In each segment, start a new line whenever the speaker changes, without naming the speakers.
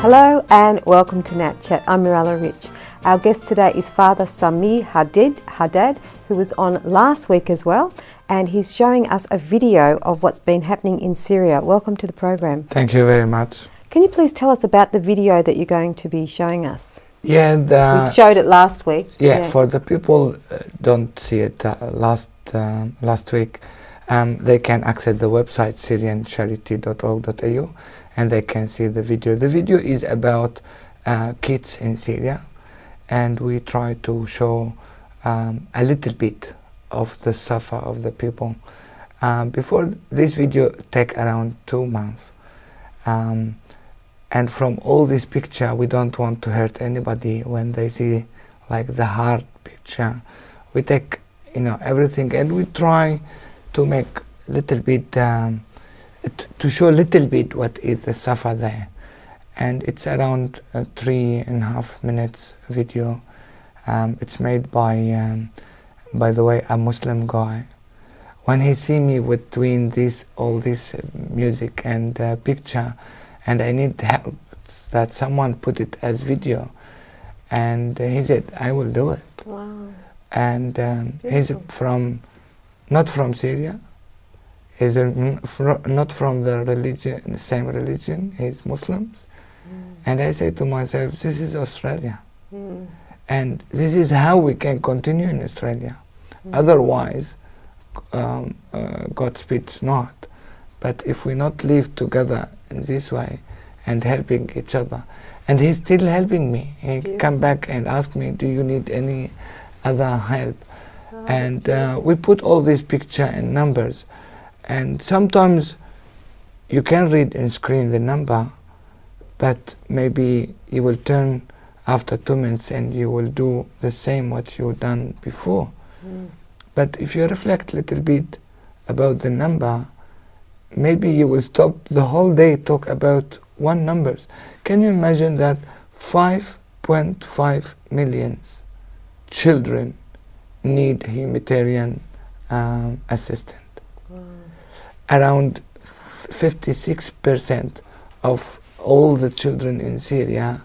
Hello and welcome to Nat Chat. I'm Mirella Rich. Our guest today is Father Samir Haddad, who was on last week as well, and he's showing us a video of what's been happening in Syria. Welcome to the program.
Thank you very much.
Can you please tell us about the video that you're going to be showing us?
Yeah,
We showed it last week.
Yeah, for the people don't see it last week, they can access the website syriancharity.org.au and they can see the video. The video is about kids in Syria, and we try to show a little bit of the suffer of the people. Before this video take around 2 months, and from all this picture we don't want to hurt anybody when they see like the hard picture. We take everything and we try to make little bit to show a little bit what is the suffer there, and it's around 3.5 minutes video. It's made by the way, a Muslim guy. When he see me between all this music and picture, and I need help that someone put it as video, and he said, I will do it.
Wow.
And he's not from Syria. He's not from the same religion. He's Muslims. And I say to myself, this is Australia. And this is how we can continue in Australia. Otherwise, God speaks not. But if we not live together in this way and helping each other, and he's still helping me. He come back and ask me, do you need any other help? And we put all these picture and numbers, and sometimes you can read in screen the number, but maybe you will turn after 2 minutes and you will do the same what you done before. But if you reflect a little bit about the number, maybe you will stop the whole day talk about one numbers. Can you imagine that 5.5 million children need humanitarian assistance? Around 56% of all the children in Syria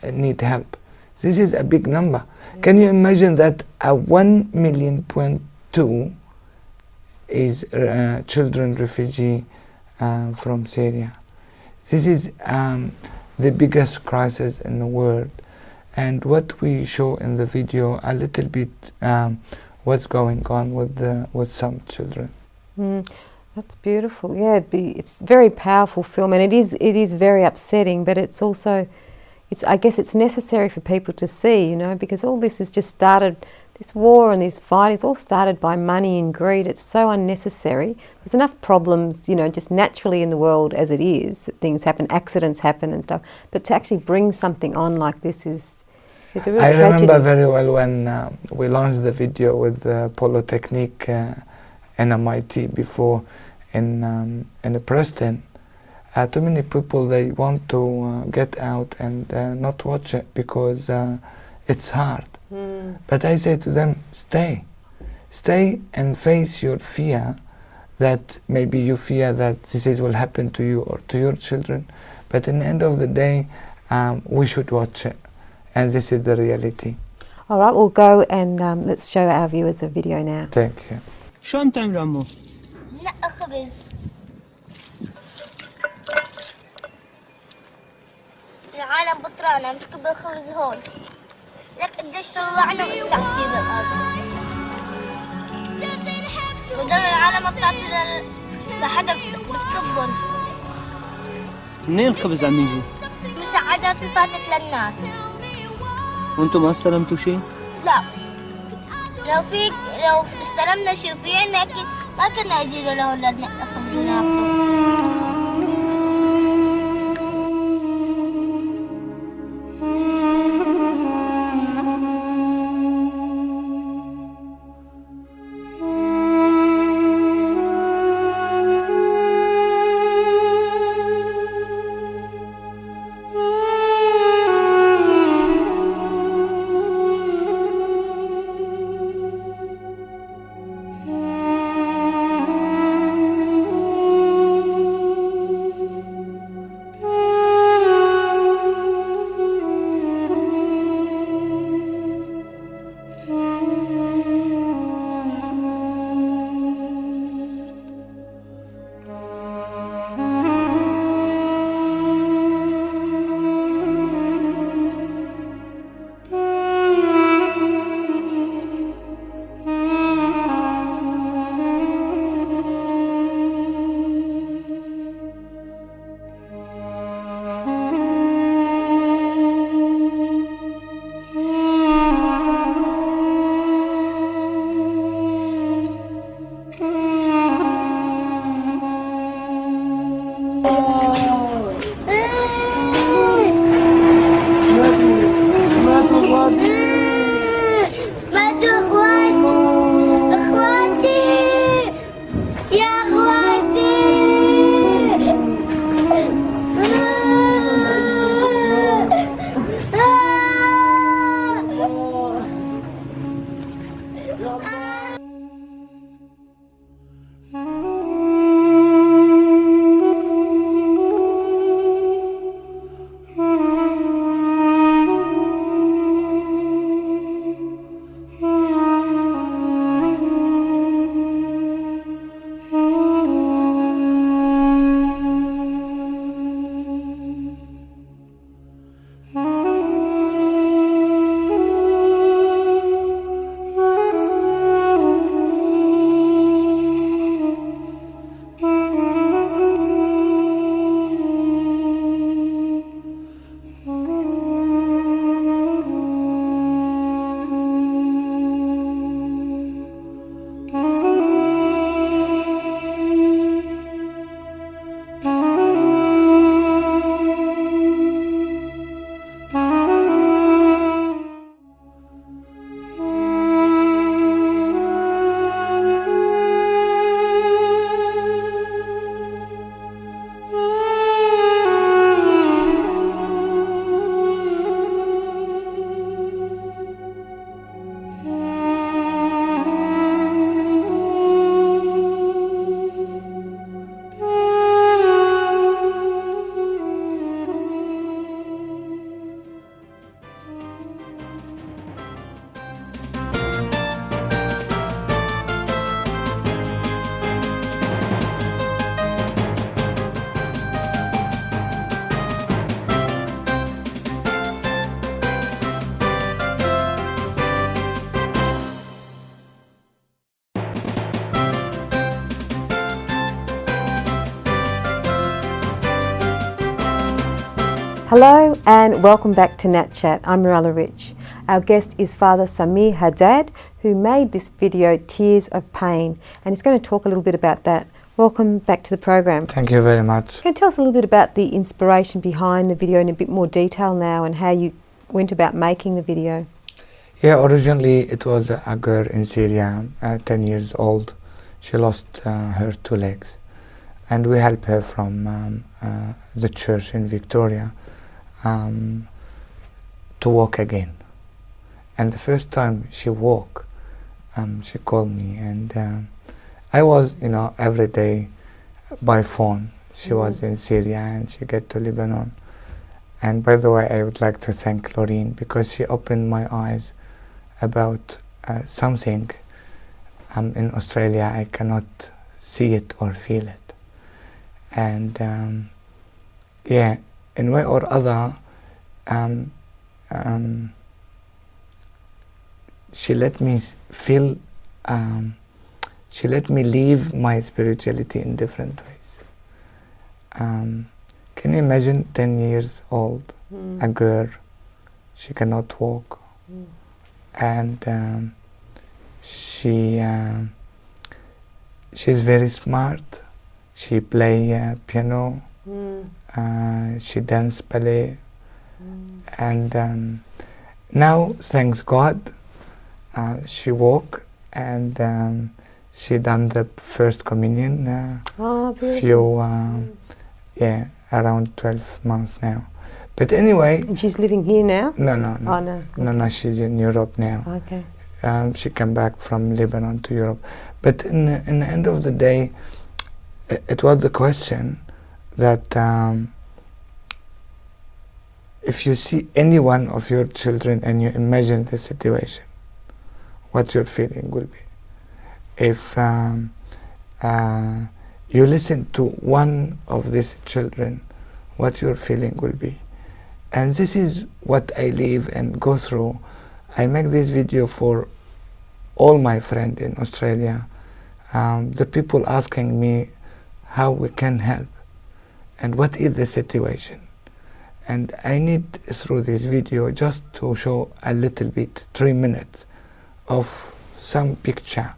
need help. This is a big number. Can you imagine that a 1.2 million is children refugee from Syria? This is the biggest crisis in the world. And what we show in the video a little bit what's going on with some children.
That's beautiful. Yeah, it's a very powerful film, and it is very upsetting, but it's also, I guess it's necessary for people to see, because all this has just started, this war and this fight, it's all started by money and greed. It's so unnecessary. There's enough problems, just naturally in the world as it is, that things happen, accidents happen and stuff, but to actually bring something on like this is a real tragedy.
I remember very well when we launched the video with Polytechnique and MIT before in Preston. Too many people, they want to get out and not watch it because it's hard. But I say to them, stay and face your fear, that maybe you fear that this will happen to you or to your children, but in the end of the day, we should watch it, and this is the reality.
All right, we'll go and let's show our viewers a video now.
Thank you.
شو عم تعمل عمو؟
نقى خبز. العالم بطرانة عم تكب الخبز هون. لك قديش طلعنا واستعفي بالأرض. وضل العالم بتعطي لحدا بتكبهم.
منين الخبز عم يجي؟
مساعدات فاتت للناس.
وانتم ما استلمتوا شيء؟
لا. لو استلمنا شيء في عنا اكيد ما كنا يجينا لهون لنقى خبز وناكل.
Hello and welcome back to Nat Chat. I'm Mirella Rich. Our guest is Father Samir Haddad, who made this video Tears of Pain, and he's going to talk a little bit about that. Welcome back to the program.
Thank you very much.
Can you tell us a little bit about the inspiration behind the video in a bit more detail now, and how you went about making the video?
Yeah, originally it was a girl in Syria, 10 years old. She lost her 2 legs, and we helped her from the church in Victoria to walk again. And the first time she walked, she called me, and I was, every day by phone. She was in Syria and she get to Lebanon. And by the way, I would like to thank Loreen, because she opened my eyes about something in Australia I cannot see it or feel it. And yeah, in way or other, she let me feel, she let me live my spirituality in different ways. Can you imagine 10 years old, a girl, she cannot walk, and she's very smart. She play piano, she dance ballet, and now, thanks God, she walk, and she done the first communion around 12 months now. But anyway,
And she's living here now?
no,
Oh, no.
no, she's in Europe now.
Okay.
She came back from Lebanon to Europe. But in the end of the day, it was the question that if you see any one of your children and you imagine the situation, what your feeling will be. If you listen to one of these children, what your feeling will be. And this is what I live and go through. I make this video for all my friends in Australia, the people asking me how we can help and what is the situation. And I need, through this video, just to show a little bit, 3 minutes, of some picture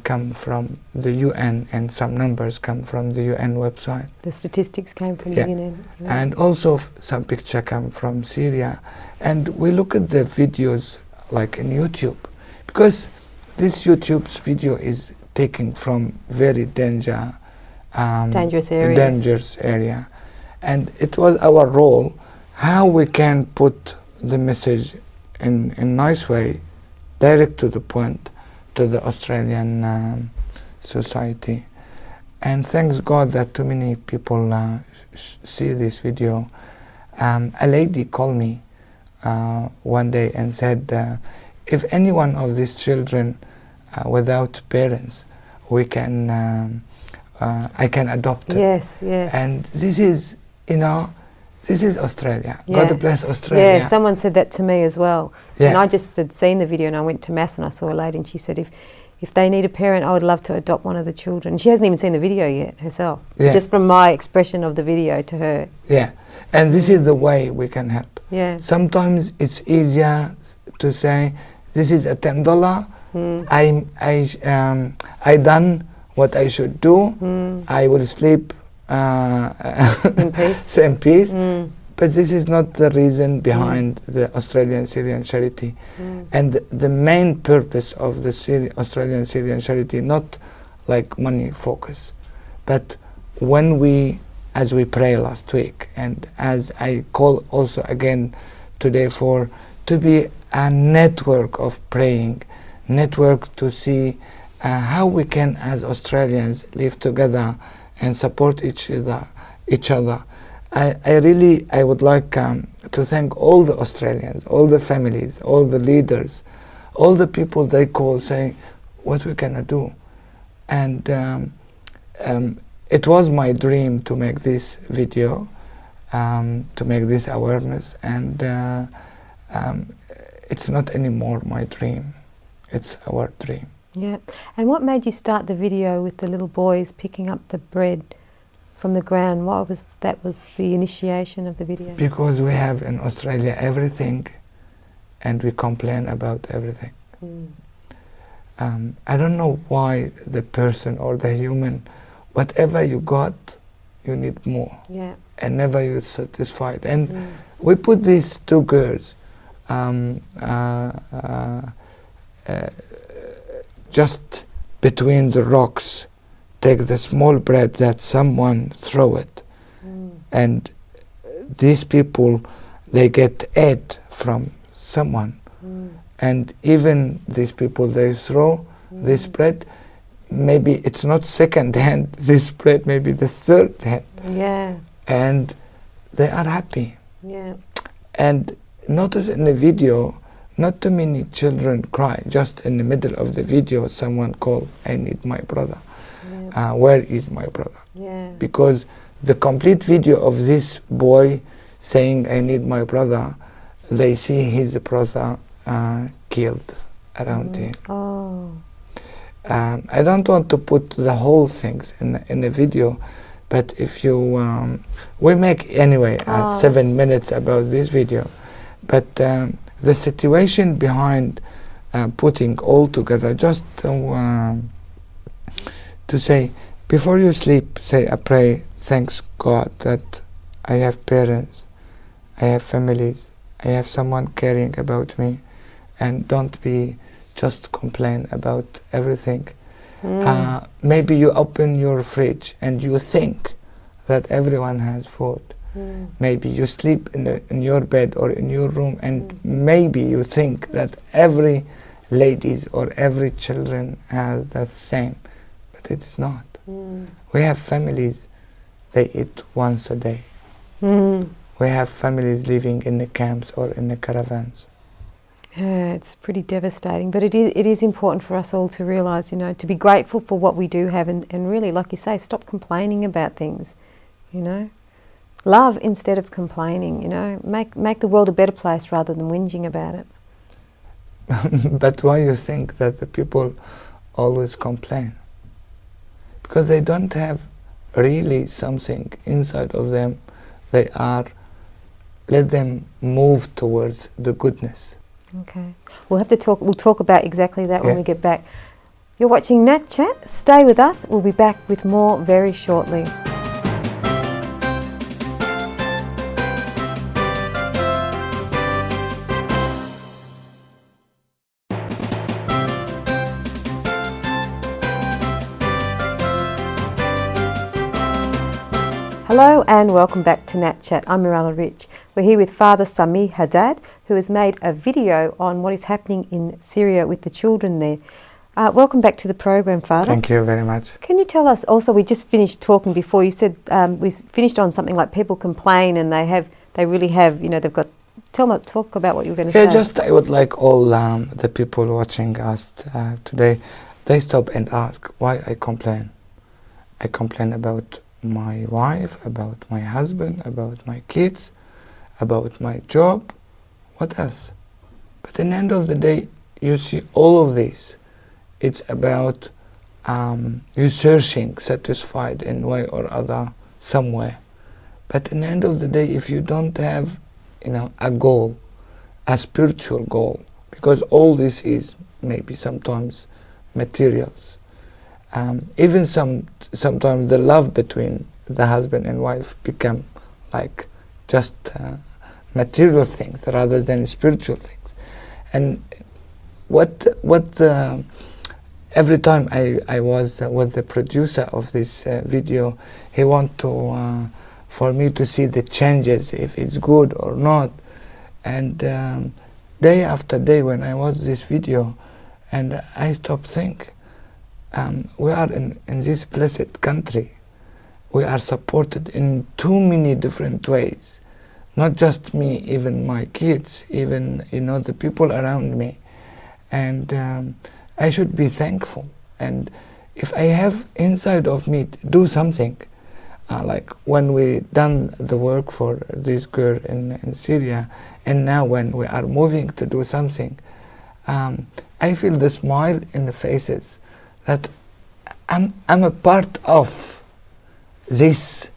come from the UN, and some numbers come from the UN website.
The statistics came from the UN.
And also some picture come from Syria. And we look at the videos like in YouTube, because this YouTube's video is taken from very dangerous area. And it was our role, how we can put the message in a nice way, direct to the point, to the Australian society. And thanks God that too many people see this video. A lady called me one day and said, if any one of these children without parents, we can, I can adopt it.
Yes, yes.
And this is, this is Australia.
Yeah.
God bless Australia.
Yeah, someone said that to me as well.
Yeah.
And I just had seen the video, and I went to Mass and I saw a lady, and she said, if they need a parent, I would love to adopt one of the children. She hasn't even seen the video yet herself.
Yeah.
Just from my expression of the video to her.
Yeah, and this is the way we can help.
Yeah.
Sometimes it's easier to say, this is a $10. I done what I should do. I will sleep
in peace.
in peace. But this is not the reason behind the Australian Syrian Charity. And the main purpose of the Australian Syrian Charity, not like money focus, but when we, as we pray last week, and as I call also again today to be a network of praying, network to see how we can as Australians live together and support each other. I would like to thank all the Australians, all the families, all the leaders, all the people they call saying what we can do. And it was my dream to make this video, to make this awareness, and it's not anymore my dream, it's our dream.
Yeah. And what made you start the video with the little boys picking up the bread from the ground. What was that? Was the initiation of the video?
Because we have in Australia everything, and we complain about everything. I don't know why the person or the human, whatever you got, you need more.
Yeah.
And never you're satisfied. And we put these two girls just between the rocks, take the small bread that someone throw it, and these people, they get aid from someone, and even these people, they throw this bread, maybe it's not second hand, this bread maybe the third hand, and they are happy. And notice in the video, not too many children cry. Just in the middle of the video, someone called, I need my brother. Where is my brother? Because the complete video of this boy saying, I need my brother, they see his brother killed around him. I don't want to put the whole things in the video, but if you, we make anyway 7 minutes about this video, but the situation behind putting all together, just to say, before you sleep, say I pray, thanks God that I have parents, I have families, I have someone caring about me, and don't be just complain about everything. Maybe you open your fridge and you think that everyone has food. Maybe you sleep in your bed or in your room, and maybe you think that every ladies or every children has the same, but it's not. We have families, they eat once a day. We have families living in the camps or in the caravans.
Yeah, it's pretty devastating, but it is important for us all to realise, you know, to be grateful for what we do have, and really, like you say, stop complaining about things, you know. Love instead of complaining, you know. Make the world a better place rather than whinging about it.
But why you think that the people always complain? Because they don't have really something inside of them. They are, let them move towards the goodness.
Okay. We'll talk about exactly that when we get back. You're watching Nat Chat. Stay with us. We'll be back with more very shortly. Hello and welcome back to Nat Chat. I'm Mirella Rich. We're here with Father Sami Haddad, who has made a video on what is happening in Syria with the children there. Welcome back to the program, Father.
Thank you very much.
Can you tell us, also we just finished talking before, you said we finished on something like people complain and they really have, you know, they've got, talk about what you were going to say.
Yeah, just I would like all the people watching us today, they stop and ask why I complain. I complain about my wife, about my husband, about my kids, about my job, what else? But in the end of the day, you see all of this, it's about you searching, satisfied in way or other, somewhere. But in the end of the day, if you don't have, you know, a goal, a spiritual goal, because all this is maybe sometimes materials, even sometimes the love between the husband and wife become like just material things rather than spiritual things. And every time I was with the producer of this video, he want to for me to see the changes, if it's good or not. And day after day when I watch this video, and I stop think, we are in this blessed country. We are supported in too many different ways. Not just me, even my kids, even, you know, the people around me. And I should be thankful. And if I have inside of me to do something, like when we done the work for this girl in Syria, and now when we are moving to do something, I feel the smile in the faces that I'm a part of this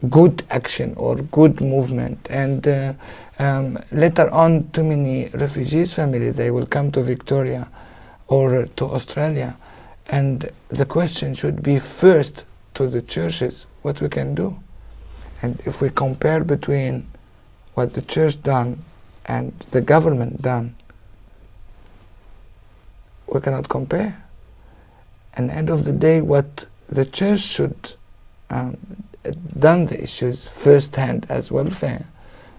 good action or good movement. And later on, too many refugees families, they will come to Victoria or to Australia, and the question should be first to the churches what we can do. And if we compare between what the church done and the government done, we cannot compare. And end of the day, what the church should done the issues first hand as welfare.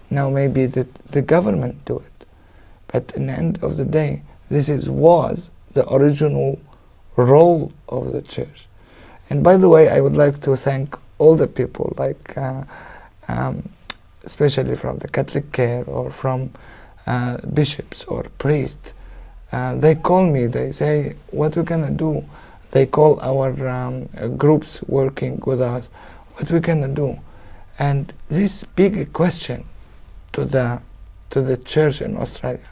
Now maybe the government do it. But in the end of the day, this was the original role of the church. And by the way, I would like to thank all the people, like especially from the Catholic Care or from bishops or priests. They call me, they say, what we gonna do? They call our groups working with us, what we gonna do? And this big question to the church in Australia,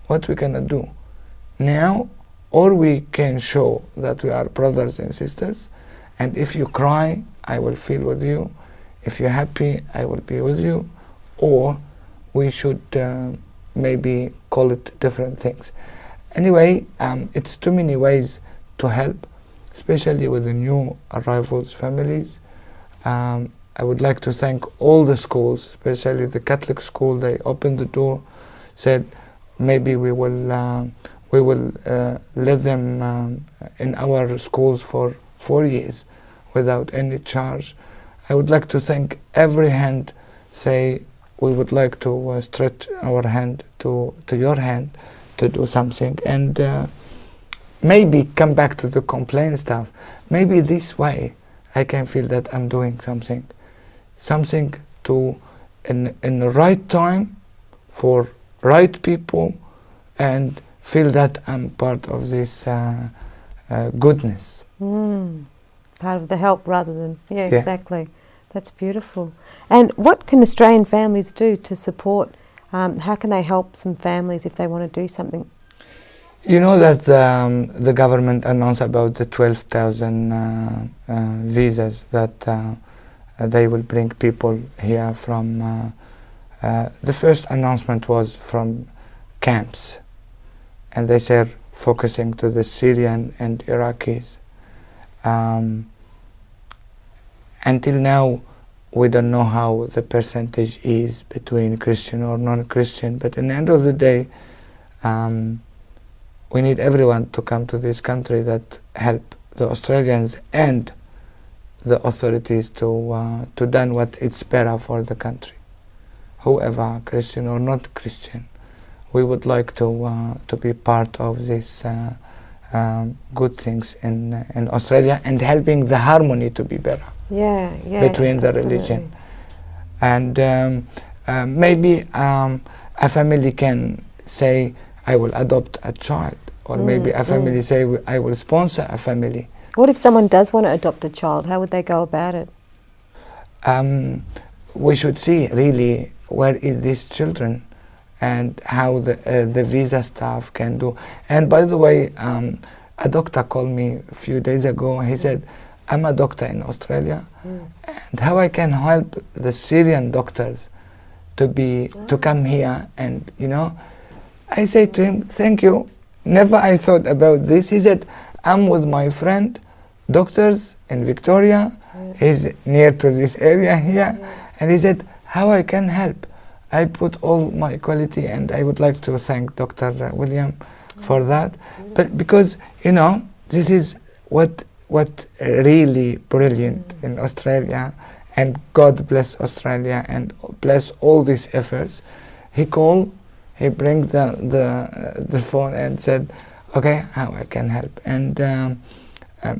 what we gonna do? Now, or we can show that we are brothers and sisters, and if you cry, I will feel with you. If you're happy, I will be with you. Or we should maybe call it different things. Anyway, it's too many ways to help, especially with the new arrivals families. I would like to thank all the schools, especially the Catholic school. They opened the door, said maybe we will let them in our schools for 4 years without any charge. I would like to thank every hand, say we would like to stretch our hand to your hand to do something, and maybe come back to the complaint stuff. Maybe this way I can feel that I'm doing something to in the right time for right people, and feel that I'm part of this goodness.
Part of the help rather than, yeah, exactly. That's beautiful. And what can Australian families do to support, how can they help some families if they want to do something?
You know that the government announced about the 12,000 visas that they will bring people here from, the first announcement was from camps, and they said focusing to the Syrian and Iraqis. Until now, we don't know how the percentage is between Christian or non-Christian, but at the end of the day, we need everyone to come to this country that help the Australians and the authorities to done what it's better for the country. Whoever, Christian or not Christian, we would like to be part of this good things in Australia, and helping the harmony to be better between the religion. And maybe a family can say, I will adopt a child, or maybe a family say, I will sponsor a family.
What if someone does want to adopt a child? How would they go about it?
We should see really where is these children and how the visa staff can do. And by the way, a doctor called me a few days ago. He said, I'm a doctor in Australia, and how I can help the Syrian doctors to come here, and you know, I said to him, thank you. Never I thought about this. He said, I'm with my friend, doctors in Victoria. He's near to this area here, and he said, how I can help. I put all my quality, and I would like to thank Dr. William for that. But because, you know, this is what really brilliant in Australia, and God bless Australia and bless all these efforts. He called, he bring the phone and said, okay, how I can help, and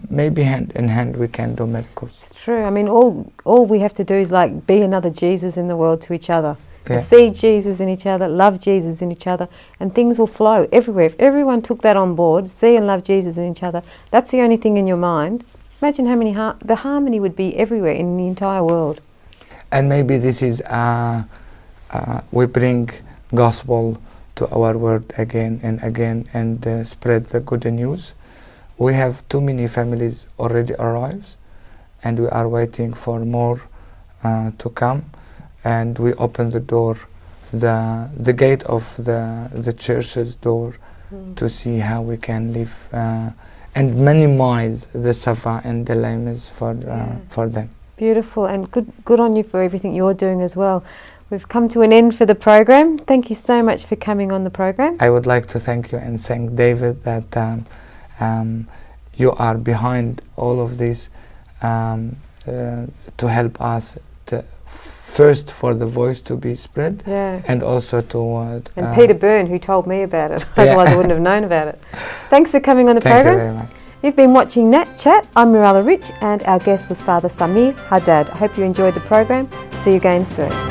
maybe hand in hand we can do miracles.
It's true. I mean, all we have to do is like be another Jesus in the world to each other. See Jesus in each other, love Jesus in each other, and things will flow everywhere. If everyone took that on board, see and love Jesus in each other, that's the only thing in your mind. Imagine how many the harmony would be everywhere in the entire world.
And maybe this is we bring gospel to our world again and again, and spread the good news. We have too many families already arrived. and we are waiting for more to come. And we open the door, the gate of the church's door, to see how we can live and minimize the safa and the lames for them.
Beautiful, and good on you for everything you're doing as well. We've come to an end for the program. Thank you so much for coming on the program.
I would like to thank you and thank David that you are behind all of this to help us first for the voice to be spread, and also to
and Peter Byrne, who told me about it. Otherwise I wouldn't have known about it. Thanks for coming on the program.
Thank you very much.
You've been watching Nat Chat. I'm Mirella Rich, and our guest was Father Samir Haddad. I hope you enjoyed the program. See you again soon.